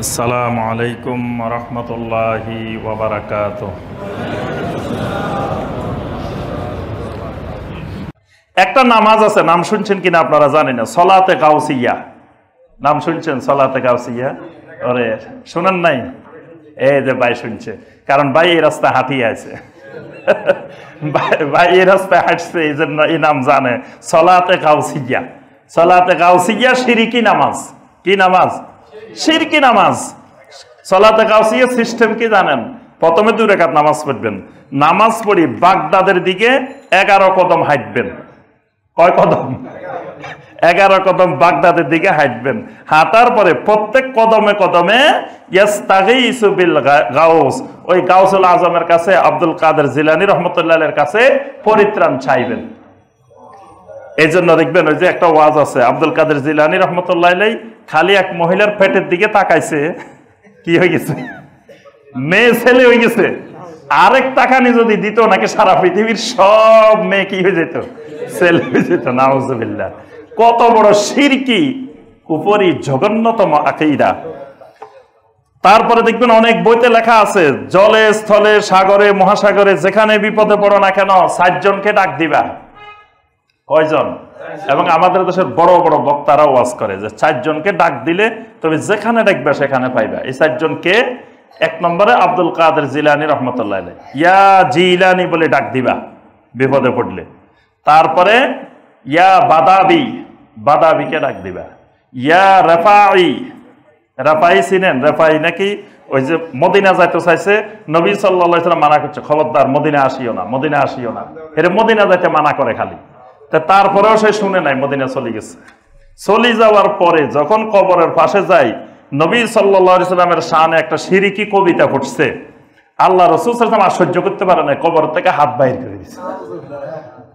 আসসালামু আলাইকুম রহমতুল্লাহি ওয়া বারাকাতুহু। একটা নামাজ আছে, নাম শুনছেন কিনা আপনারা জানি না, সলাতে গাউসিয়া। নাম শুনছেন সলাতে গাউসিয়া? ওরে শুনেন নাই? এই যে ভাই শুনছে, কারণ ভাই এই রাস্তা হাঁটিয়ে আছে। ভাই এই রাস্তায় হাঁটছে, এই জন্য এই নাম জানে, সলাতে গাউসিয়া। সলাতে গাউসিয়া শিরকি নামাজ। কি নামাজ? শিরকি নামাজ। সলাতে গাউসিয়া সিস্টেম কি জানেন? প্রথমে 2 রাকাত নামাজ পড়বেন, নামাজ পড়ি বাগদাদের দিকে 11 কদম হাঁটবেন। কয় কদম? 11 কদম বাগদাদের দিকে হাঁটবেন। হাঁটার পরে প্রত্যেক কদমে কদমে ইস্তাগীসু বিল গাউস, ওই গাউসুল আজমের কাছে, আব্দুল কাদের জিলানী রহমতুল্লাহের কাছে পরিত্রাণ চাইবেন। এই জন্য দেখবেন ওই যে একটা ওয়াজ আছে, আব্দুল কাদের জিলানী রহমতুল্লাহ খালি এক মহিলার পেটের দিকে তাকাইছে, কি হয়ে গেছে? মেয়ে ছেলে হয়ে গেছে। আরেক টাকানি যদি দিত নাকি সারা পৃথিবীর সব মেয়ে কি হয়ে যেত? ছেলে হয়ে যেত। নাউজুবিল্লাহ। কত বড় শিরকি, কুফরি, জঘন্যতম আকীদা। তারপরে দেখবেন অনেক বইতে লেখা আছে, জলে স্থলে সাগরে মহাসাগরে যেখানে বিপদে পড়ো না কেন 4 জনকে ডাক দিবা। কয়জন? এবং আমাদের দেশের বড় বড় বক্তারাও ওয়াজ করে যে 4 জনকে ডাক দিলে তুমি যেখানে ডাকবে সেখানে পাইবা। এই 4 জনকে 1 নম্বরে আব্দুল কাদের জিলানী রহমতুল্লাহ আলাইহি, ইয়া জিলানী বলে ডাক দিবা বিপদে পড়লে। তারপরে ইয়া বাদাবি, বাদাবিকে ডাক দিবা। ইয়া রাফাই, রাফাই চিনেন? রাফাই নাকি ওই যে মদিনা যাইতে চাইছে, নবী সাল্লাল্লাহু আলাইহি ওয়াসাল্লাম মানা করছে, খবরদার মদিনা আসিও না, মদিনা আসিও না। এর মদিনা যাইতে মানা করে খালি। তারপরেও সে শুনে নাই, মদিনা চলে গেছে। চলে যাওয়ার পরে যখন কবরের পাশে যাই, নবী সাল্লাল্লাহু আলাইহি ওয়াসাল্লামের শানে একটা শিরকি কবিতা পড়ছে। আল্লাহ রাসূল সাল্লাল্লাহু আলাইহি ওয়াসাল্লাম সহ্য করতে পারে না, কবর থেকে হাত বাইর করে দিয়েছে।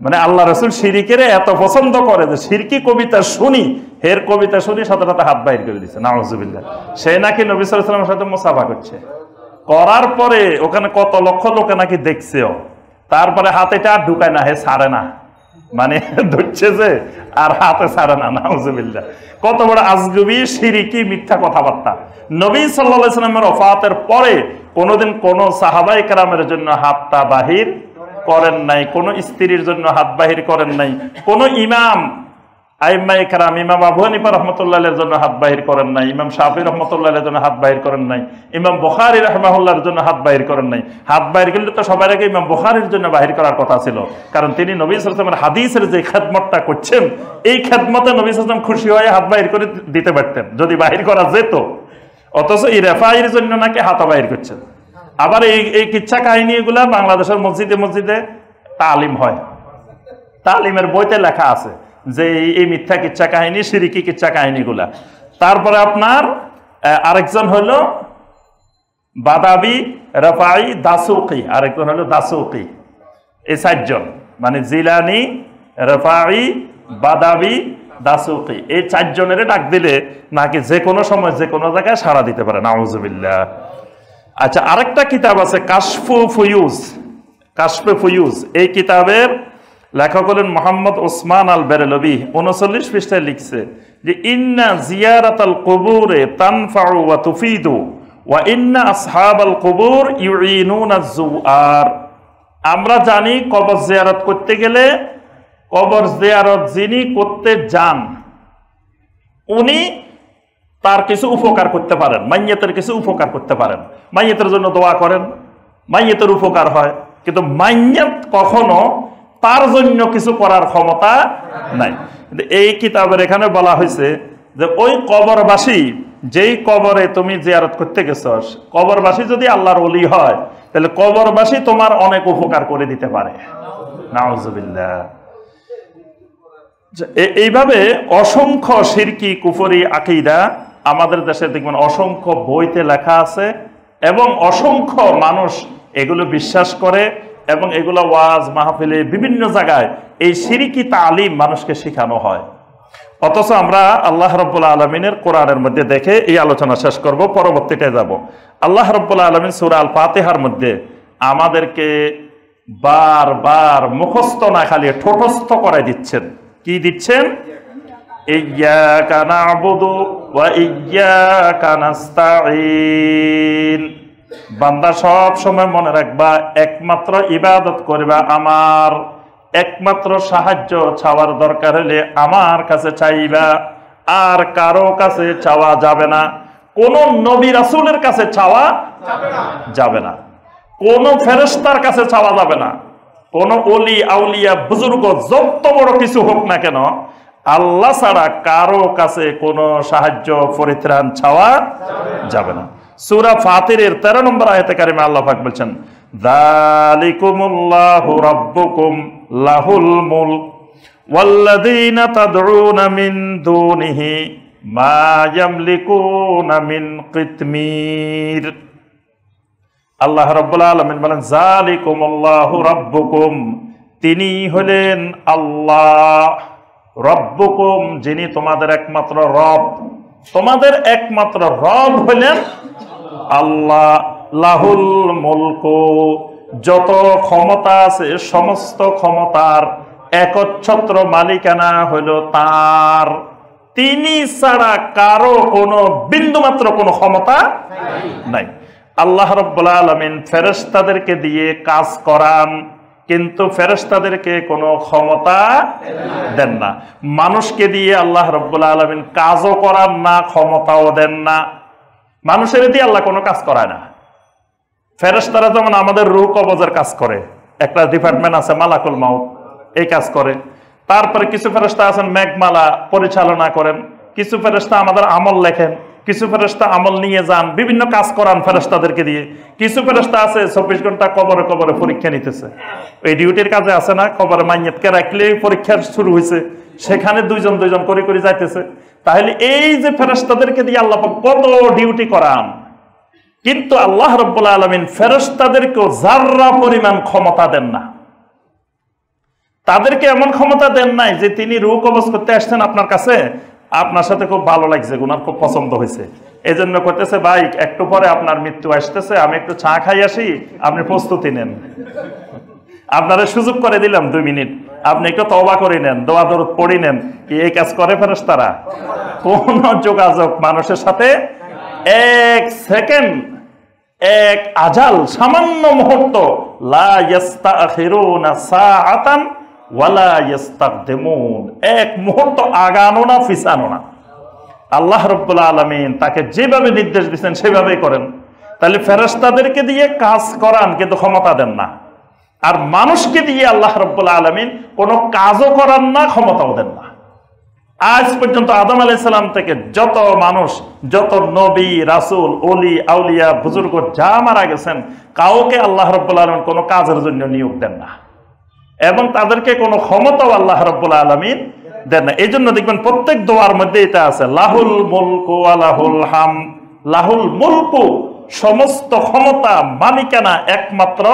মানে আল্লাহ রাসূল শিরকের এত পছন্দ করে যে শিরকি কবিতা শুনি, এর কবিতা শুনি সাথে সাথে হাত বাইর করে দিয়েছে। নাউজুবিল্লাহ। সে নাকি নবী সাল্লাল্লাহু আলাইহি ওয়াসাল্লামের সাথে মুসাফা করছে। করার পরে ওখানে কত লক্ষ লোকে নাকি দেখছেও। তারপরে হাতেটা আর ঢুকায় না, হে ছাড়ে না, মানে ধরছে যে আর হাতে ছাড়ে না। নাউজুবিল্লাহ। কত বড় আজগুবি শিরকি মিথ্যা কথাবার্তা। নবী সাল্লাল্লাহু আলাইহি ওয়াসাল্লামের ওফাতের পরে কোনোদিন কোন সাহাবায়ে কেরামের জন্য হাতটা বাহির করেন নাই, কোন স্ত্রীর জন্য হাত বাহির করেন নাই, কোন ইমাম আইম্মায়ে কেরাম, ইমাম আবু হানিফা রাহমাতুল্লাহির জন্য হাত বাহির করেন নাই, ইমাম শাফিঈ রাহমাতুল্লাহির জন্য হাত বাহির করেন নাই, ইমাম বুখারী রাহমাহুল্লাহর জন্য হাত বাহির করেন নাই। হাত বাহির করলে তো সবার আগে ইমাম বুখারীর জন্য বাহির করার কথা ছিল, কারণ তিনি নবী সাল্লাল্লাহু আলাইহি ওয়াসাল্লামের হাদিসের যে খেদমতটা করছেন, এই খেদমতে নবী সাল্লাল্লাহু আলাইহি ওয়াসাল্লাম খুশি হয়ে হাত বাহির করে দিতে পারতেন যদি বাহির করা যেত। অথচ এই রেফাইয়ের জন্য নাকি হাত বাহির করছেন। আবার এই কিচ্ছা কাহিনী এগুলা বাংলাদেশের মসজিদে মসজিদে তালিম হয়। তালিমের বইতে লেখা আছে যে এই মিথ্যা কিচ্ছা কাহিনী, শিরকি কিচ্ছা কাহিনীগুলা। তারপরে আপনার আরেকজন হলো বাদাবি, রাফাই, দাসুকি, আরেকজন হলো দাসুকি। এই 4 জন, মানে জিলানী, রাফাই, বাদাবি, দাসুকি, এই 4 জনের ডাক দিলে নাকি যে কোনো সময় যে কোনো জায়গায় সাড়া দিতে পারে। নাউজুবিল্লাহ। আচ্ছা, আরেকটা কিতাব আছে কাশফু ফুয়ুজ। কাশফে ফুয়ুজ, এই কিতাবের লেখক হলেন মোহাম্মদ ওসমান আল বেরেলভি। 39 পৃষ্ঠায় লিখছে যে ইন্না জিয়ারাতাল কুবুরে তানফাউ ওয়া তুফিদু ওয়া ইন্না আসহাবাল কুবুর ইউইনুনা যুআর। আমরা জানি কবর জিয়ারত করতে গেলে, কবর জিয়ারত যিনি করতে যান উনি তার কিছু উপকার করতে পারেন, মাইয়াতের কিছু উপকার করতে পারেন, মাইয়াতের জন্য দোয়া করেন, মাইয়াতের উপকার হয়। কিন্তু মাইয়াত কখনো তার জন্য কিছু করার ক্ষমতা নাই। এই কিতাবের এখানে বলা হয়েছে যে ওই কবরবাসী, যেই কবরে তুমি জিয়ারত করতে গেছো, কবরবাসী যদি আল্লাহর ওলি হয় তাহলে কবরবাসী তোমার অনেক উপকার করে দিতে পারে। নাউজুবিল্লাহ। এইভাবে অসংখ্য শিরকি কুফরি আকীদা আমাদের দেশে দেখবেন অসংখ্য বইতে লেখা আছে, এবং অসংখ্য মানুষ এগুলো বিশ্বাস করে, এবং এগুলো ওয়াজ মাহফিলে বিভিন্ন জায়গায় এই শিরকি তালিম মানুষকে শেখানো হয়। অথচ আমরা আল্লাহ রাব্বুল আলামিনের কোরআনের মধ্যে দেখে এই আলোচনা শেষ করব, পরবর্তীতে যাব। আল্লাহ রাব্বুল আলামিন সূরা আল ফাতিহার মধ্যে আমাদেরকে বারবার মুখস্থ না খালি ঠোঁটস্থ করে দিচ্ছেন। কি দিচ্ছেন? ইয়্যাকা না'বুদু ওয়া ইয়্যাকা নাস্তাঈন। বান্দা সব সময় মনে রাখবা একমাত্র ইবাদত করবা আমার, একমাত্র সাহায্য চাওয়ার দরকার হলে আমার কাছে চাইবা, আর কারো কাছে চাওয়া যাবে না। কোন নবী রাসূলের কাছে চাওয়া যাবে না, কোন ফেরেশতার কাছে চাওয়া যাবে না, কোন ওলি আউলিয়া বুজুর্গ যত বড় কিছু হোক না কেন, আল্লাহ ছাড়া কারো কাছে কোনো সাহায্য পরিত্রাণ চাওয়া যাবে না। সূরা ফাতিরের 13 নম্বর আয়াতে কারিমে আল্লাহ পাক বলছেন, যালিকুমুল্লাহু রাব্বুকুম লাহুল মুলক ওয়াল্লাযীনা তাদউনা মিন দুনিহি মা ইয়ামলিকুনা মিন কিতমির। আল্লাহ রাব্বুল আলামিন বলেন, যালিকুমুল্লাহু রাব্বুকুম, তিনি হলেন আল্লাহ, রব্বুকুম, যিনি তোমাদের একমাত্র রব, তোমাদের একমাত্র রব হলেন আল্লাহ। লাহুল মুলকু, যত ক্ষমতা আছে সমস্ত ক্ষমতার একচ্ছত্র মালিকানা হইল তার, তিনি ছাড়া কারো কোনো বিন্দুমাত্র কোনো ক্ষমতা নাই। আল্লাহ রাব্বুল আলামিন ফেরেশতাদেরকে দিয়ে কাজ করান, কিন্তু ফেরেশতাদেরকে কোনো ক্ষমতা দেন না। মানুষকে দিয়ে আল্লাহ রাব্বুল আলামিন কাজও করান না, ক্ষমতাও দেন না। মানুষের দিয়ে আল্লাহ কোনো কাজ করায় না। ফেরেশতারা যেমন আমাদের রূহ কবজের কাজ করে, একটা ডিপার্টমেন্ট আছে মালাকুল মাউত, এই কাজ করে। তারপরে কিছু ফেরেশতা আছেন মেঘমালা পরিচালনা করেন, কিছু ফেরেশতা আমাদের আমল লেখেন, কিছু ফেরেশতা আমল নিয়ে যান, বিভিন্ন কাজ করান ফেরেশতাদেরকে দিয়ে। কিছু ফেরেশতা আছে 24 ঘন্টা কবরে কবরে পরীক্ষা নিতেছে, এই ডিউটির কাজে আছে না, কবরে মাইয়াতকে রাখলেই পরীক্ষা শুরু হয়েছে, সেখানে দুইজন দুইজন করে করে যাইতেছে। তাহলে এই যে ফেরেশতাদেরকে দিয়ে আল্লাহ পাক কত ডিউটি করান, কিন্তু আল্লাহ রাব্বুল আলামিন ফেরেশতাদেরকেও যাররা পরিমাণ ক্ষমতা দেন না। তাদেরকে এমন ক্ষমতা দেন নাই যে তিনি রূহ কবজ করতে আসছেন আপনার কাছে, আপনার সাথে খুব ভালো লাগছে, ওনার খুব পছন্দ হয়েছে, এই জন্য করতেছে, ভাই একটু পরে আপনার মৃত্যু আসতেছে, আমি একটু চা খাই আসি, আপনি প্রস্তুতি নেন। আপনারা সুযোগ করে দিলাম 2 মিনিট, আপনি একটু তওবা করে নেন, দোয়া দরুদ পড়ে নেন। কি এই কাজ করে ফেরেশতারা? কোন যোগাযোগ মানুষের সাথে, এক সেকেন্ড, এক আজাল, সামান্য মুহূর্ত, লা ইস্তাখিরুনা সাআতান ওয়ালা ইস্তাকদিমুন, এক মুহূর্ত আগানো না পিছানো না। আল্লাহ রাব্বুল আলামিন তাকে যেভাবে নির্দেশ দিয়েছেন সেভাবেই করেন। তাহলে ফেরেশতাদেরকে দিয়ে কাজ করান কিন্তু ক্ষমতা দেন না, আর মানুষকে দিয়ে আল্লাহ রাব্বুল আলামিন কোনো কাজও করান না, ক্ষমতাও দেন না। আজ পর্যন্ত আদম আলাইহিস সালাম থেকে যত মানুষ, যত নবী রাসূল ওলি আউলিয়া বুজুর্গ যা মারা গেছেন, কাউকে আল্লাহ রাব্বুল আলামিন কোনো কাজের জন্য নিয়োগ দেন না, এবং তাদেরকে কোনো ক্ষমতাও আল্লাহ রাব্বুল আলামিন দেন না। এই জন্য দেখবেন প্রত্যেক দোয়ার মধ্যে এটা আছে, লাহুল মুলকু ওয়া লাহুল হামদ। লাহুল মুলকু, সমস্ত ক্ষমতা মালিকানা একমাত্র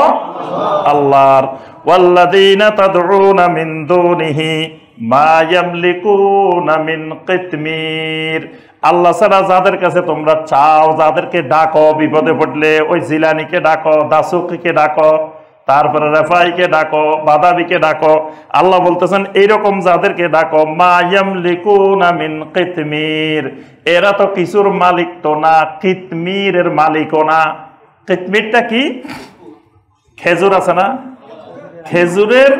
আল্লাহর। ওয়াল্লাযীনা তাদউনা মিন দুনিহি মা ইয়ামলিকুনা মিন কিতমির। আল্লাহ ছাড়া যাদের কাছে তোমরা চাও, যাদেরকে ডাকো বিপদে পড়লে, ওই জিলানিকে ডাকো, দাসুকিকে ডাকো, তারপরে রেফাইকে ডাকো, বাদাবিকে ডাকো, আল্লাহ বলতেছেন এইরকম যাদেরকে ডাকো, মা ইয়ামলিকুনা মিন কিতমির, এরা তো কিছুর মালিক তো না, কিতমিরের মালিকও না। কিতমিরটা কি? খেজুর আছে না, খেজুরের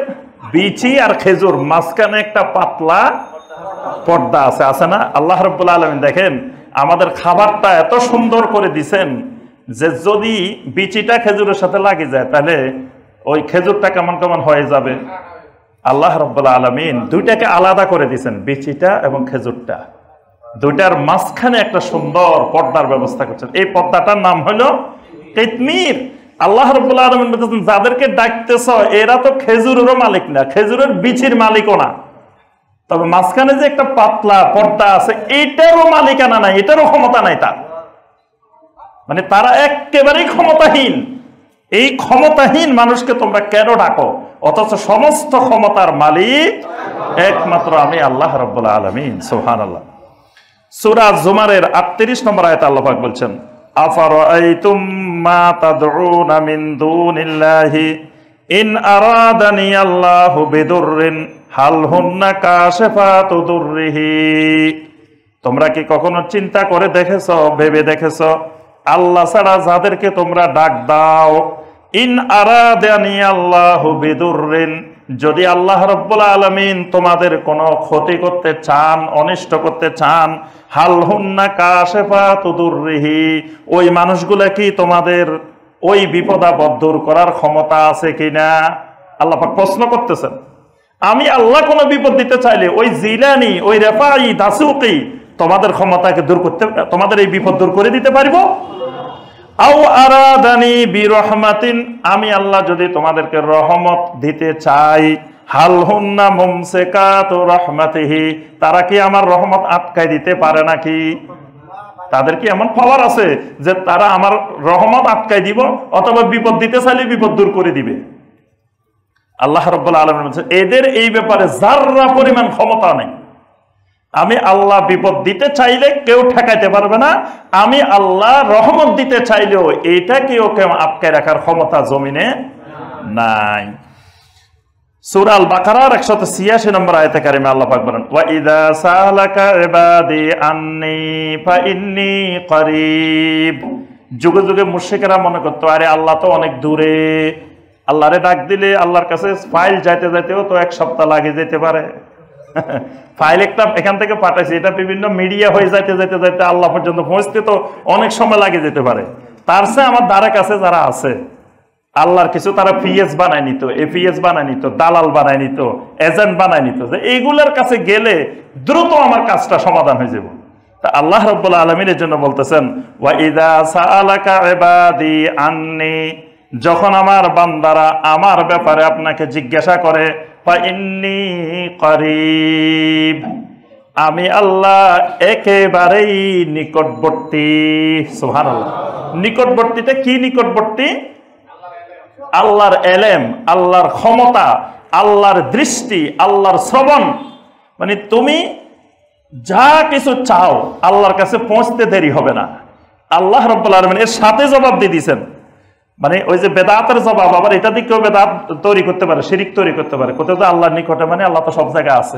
বিচি আর খেজুর মাঝখানে একটা পাতলা পর্দা আছে, আছে না? আল্লাহ রাব্বুল আলামিন দেখেন আমাদের খাবারটা এত সুন্দর করে দিছেন যে যদি বিচিটা খেজুরের সাথে লাগে যায় তাহলে ওই খেজুরটা কেমন কেমন হয়ে যাবে। আল্লাহ রাব্বুল আলামিন দুইটাকে আলাদা করে দিয়েছেন, বিচিটা এবং খেজুরটা, দুইটার মাঝখানে একটা সুন্দর পর্দার ব্যবস্থা করছেন। এই পর্দাটার নাম হলো কিতমির। আল্লাহ রাব্বুল আলামিন বলতেছেন যাদেরকে ডাকতেছ এরা তো খেজুরেরও মালিক না, খেজুরের বিচির মালিকও না, তবে মাঝখানে যে একটা পাতলা পর্দা আছে এটারও মালিকানা নাই, এটারও ক্ষমতা নাই তার, মানে তারা একেবারেই ক্ষমতাহীন। এই ক্ষমতাহীন মানুষকে তোমরা কেন ডাকো, অথচ সমস্ত ক্ষমতার মালিক একমাত্র আমি আল্লাহ রাব্বুল আলামিন। সুবহানাল্লাহ। সূরা জুমারের 38 নম্বর আয়াতে আল্লাহ পাক বলছেন, আফারাআইতুম মা তাদউনা মিন দুনিল্লাহি ইন আরাদানি আল্লাহু বিদুররিন হাল হুন্না কাশিফাতু দুররিহি, তোমরা কি কখনো চিন্তা করে দেখেছো, ভেবে দেখেছো আল্লাহ ছাড়া যাদেরকে তোমরা ডাক দাও, ইন আরাদানি আল্লাহু বিদুররিন, যদি আল্লাহ রাব্বুল আলামিন তোমাদের কোনো ক্ষতি করতে চান, অনিষ্ট করতে চান, হাল হুন্না কাশিফাতু দুররিহি, ওই মানুষগুলা কি তোমাদের ওই বিপদ আপদ দূর করার ক্ষমতা আছে কিনা? আল্লাহ পাক প্রশ্ন করতেছেন। আমি আল্লাহ কোনো বিপদ দিতে চাইলে ওই জিলানি, ওই রেফাই, দাসুকি তোমাদের ক্ষমতাকে দূর করতে, তোমাদের এই বিপদ দূর করে দিতে পারবো? আও আরাদানি বিরহমাতিন, আমি আল্লাহ যদি তোমাদেরকে রহমত দিতে চাই, হাল হুন্না মুমসিকাতু রাহমাতিহি, তারা কি আমার রহমত আটকাই দিতে পারে নাকি? তাদের কি এমন পাওয়ার আছে যে তারা আমার রহমত আটকাই দিব, অথবা বিপদ দিতে চাইলে বিপদ দূর করে দিবে? আল্লাহ রাব্বুল আলামিন বলেছেন এদের এই ব্যাপারে যাররা পরিমাণ ক্ষমতা নেই। আমি আল্লাহ বিপদ দিতে চাইলে কেউ ঠেকাইতে পারবে না, আমি আল্লাহ রহমত দিতে চাইলেও এইটা কেউ আটকায় রাখার ক্ষমতা জমিনে নাই। সূরা আল বাকারার 186 নম্বর আয়াতে কারিমে আল্লাহ পাক বলেন, ওয়া ইযা সালাকা ইবাদি আন্নী ফাইন্নী করিব। যুগে যুগে মুশরিকেরা মনে করতো আরে আল্লাহ তো অনেক দূরে, আল্লাহরে ডাক দিলে আল্লাহর কাছে ফাইল যাইতে যাইতেও তো 1 সপ্তাহ লাগে যেতে পারে। ফাইল একটা এখান থেকে পাঠাইছে, এটা বিভিন্ন মিডিয়া হয়ে যাইতে যাইতে যাইতে আল্লাহ পর্যন্ত পৌঁছতে তো অনেক সময় লাগে যেতে পারে। তার চেয়ে আমার দ্বারা কাছে যারা আছে আল্লাহর কিছু, তারা পিএস বানায় নিত, এপিএস বানায় নিত, দালাল বানায় নিত, এজেন্ট বানায় নিত, যে এইগুলোর কাছে গেলে দ্রুত আমার কাজটা সমাধান হয়ে যাবে। তা আল্লাহ রাব্বুল আলামিন এর জন্য বলতেছেন, ওয়া ইযা সাআলাকা ইবাদি আন্নী, যখন আমার বান্দারা আমার ব্যাপারে আপনাকে জিজ্ঞাসা করে, ফাইন্নী করিব, আমি আল্লাহ একেবারেই নিকটবর্তী। সুবহানাল্লাহ। নিকটবর্তীতে কি নিকটবর্তী? আল্লাহর এলেম, আল্লাহর ক্ষমতা, আল্লাহর দৃষ্টি, আল্লাহর শ্রবণ। মানে তুমি যা কিছু চাও আল্লাহর কাছে পৌঁছতে দেরি হবে না। আল্লাহ রাব্বুল আলামিন এর সাথে জবাব দিয়ে দিয়েছেন। মানে ওই যে বেদাতের জবাব, আবার এটা দিয়ে কেউ বেদাত তৈরি করতে পারে, শিরিক তৈরি করতে পারে। কোথাও তো আল্লাহর নিকটে মানে আল্লাহ তো সব জায়গায় আছে।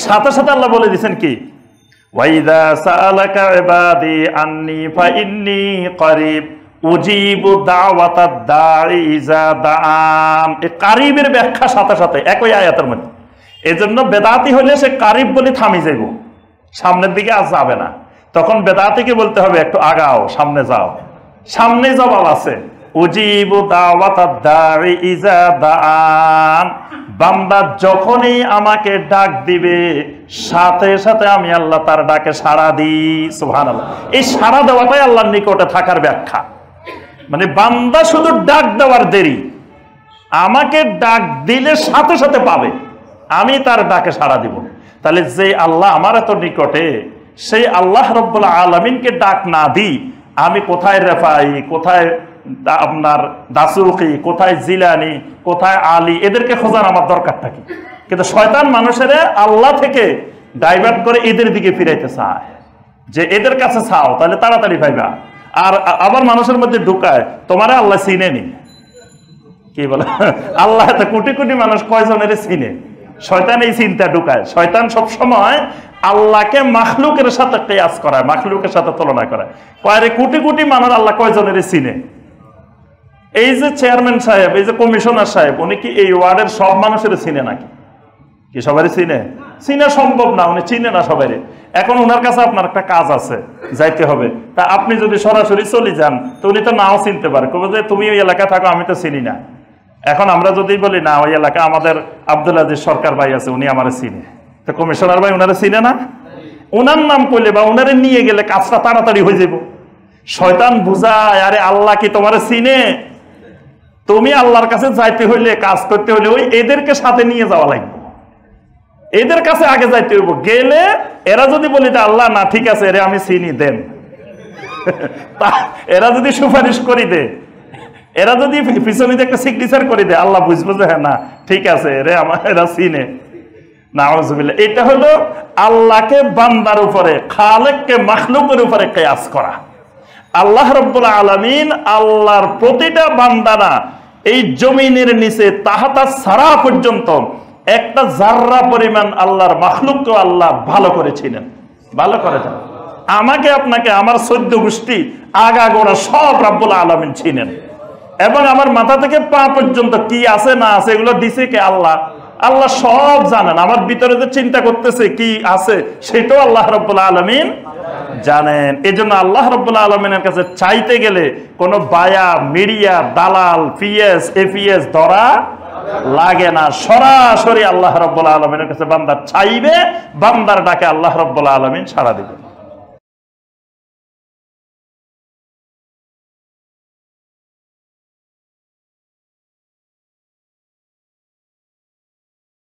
সাথে সাথে আল্লাহ বলে দিয়েছেন কি, ওয়াইদা সাআলাকা ইবাদি আন্নী ফাইন্নী করিব উজিবু দাওয়াতাদ দাঈ ইযা দাআন। এই কারিবের ব্যাখ্যা সাথে সাথে একই আয়াতের মধ্যে। এজন্য বেদাতি হলে সে কারিব বলে থামি যাইব, সামনের দিকে আর যাবে না। তখন বেদাতিকে বলতে হবে একটু আগাও, সামনে যাও, সামনে জবাব আছে। উজিবু দাওয়াতাদ দাঈ ইযা দাআন, বান্দা যখনই আমাকে ডাক দিবে সাথে সাথে আমি আল্লাহ তার ডাকে সাড়া দিই। সুবহানাল্লাহ। এই সাড়া দেওয়াটাই আল্লাহর নিকটে থাকার ব্যাখ্যা। মানে বান্দা শুধু ডাক দেওয়ার দেরি, আমাকে ডাক দিলে সাথে সাথে পাবে, আমি তার ডাকে সাড়া দিব। তাহলে যে আল্লাহ আমার এত নিকটে, সেই আল্লাহ রাব্বুল আলামিনকে ডাক না দিই, আমি কোথায় রেফাই, কোথায় আপনার দাসুকি, কোথায় জিলানি, কোথায় আলী, এদেরকে খোঁজার আমার দরকারটা কি? কিন্তু শয়তান মানুষের আল্লাহ থেকে ডাইভার্ট করে এদের দিকে ফিরাইতে চায়, যে এদের কাছে চাও তাহলে তাড়াতাড়ি পাইবা। আর আবার মানুষের মধ্যে ঢুকায় তোমারে আল্লাহ চিনে নি। কি বলে আল্লাহ এত কোটি কোটি মানুষ কয়জনের চিনে? শয়তান এই চিন্তা ঢুকায়। শয়তান সবসময় আল্লাহকে মাখলুকের সাথে কিয়াস করায়, মাখলুকের সাথে তুলনা করায়। কয় কোটি কোটি মানুষ আল্লাহ কয়জনের চিনে? এই যে চেয়ারম্যান সাহেব, এই যে কমিশনার সাহেব, উনি কি এই ওয়ার্ডের সব মানুষের চিনে নাকি? কি সবারই চিনে? চিনা সম্ভব না, উনি চিনে না সবাই। এখন ওনার কাছে আপনার একটা কাজ আছে, যাইতে হবে। তা আপনি যদি সরাসরি চলে যান তো উনি তো নাও চিনতে পারে, কবে যে তুমি ওই এলাকায় থাকো, আমি তো চিনি না। এখন আমরা যদি বলি না ওই এলাকা আমাদের আব্দুল আজিজ সরকার ভাই আছে, উনি আমার চিনে, তো কমিশনার ভাই ওনারা চিনে না? ওনার নাম করলে বা ওনারে নিয়ে গেলে কাজটা তাড়াতাড়ি হয়ে যাব। শয়তান বুঝায় আরে আল্লাহ কি তোমার চিনে? তুমি আল্লাহর কাছে যাইতে হইলে, কাজ করতে হইলে ওই এদেরকে সাথে নিয়ে যাওয়া লাগবে, এদের কাছে আগে যাইতে হইব। গেলে এরা যদি বলি আল্লাহ না ঠিক আছে এরে আমি চিনি দেন, এরা যদি সুপারিশ করি দে, এরা যদি পিছনে একটা সিগনেচার করে দেয়, আল্লাহ বুঝবো যে হ্যাঁ না ঠিক আছে এরে আমার এরা চিনে। নাউযুবিল্লাহ। এটা হলো আল্লাহকে বান্দার উপরে, খালেককে মাখলুকের উপরে কিয়াস করা। আল্লাহ রাব্বুল আলামিন আল্লাহর প্রতিটা বান্দারা এই জমিনের নিচে তাহাতা সারা পর্যন্ত একটা জাররা পরিমাণ আল্লাহর মাখলুককে আল্লাহ ভালো করে চিনেন, ভালো করে জানেন। আমাকে আপনাকে আমার 14 গোষ্ঠী আগাগোড়া সব রব্বুল আলামিন চিনেন, এবং আমার মাথা থেকে পা পর্যন্ত কি আছে না আছে এগুলো দিছে কে? আল্লাহ। আল্লাহ সব জানেন। আমার ভিতরে যে চিন্তা করতেছে কি আছে সেটাও আল্লাহ রাব্বুল আলামিন জানেন। এজন্য আল্লাহ রাব্বুল আলামিনের কাছে চাইতে গেলে কোনো বায়া, মিডিয়া, দালাল, পিএস, এপিএস ধরা লাগে না। সরাসরি আল্লাহ রাব্বুল আলামিনের কাছে বান্দা চাইবে, বান্দার ডাকে আল্লাহ রাব্বুল আলামিন সাড়া দিবে।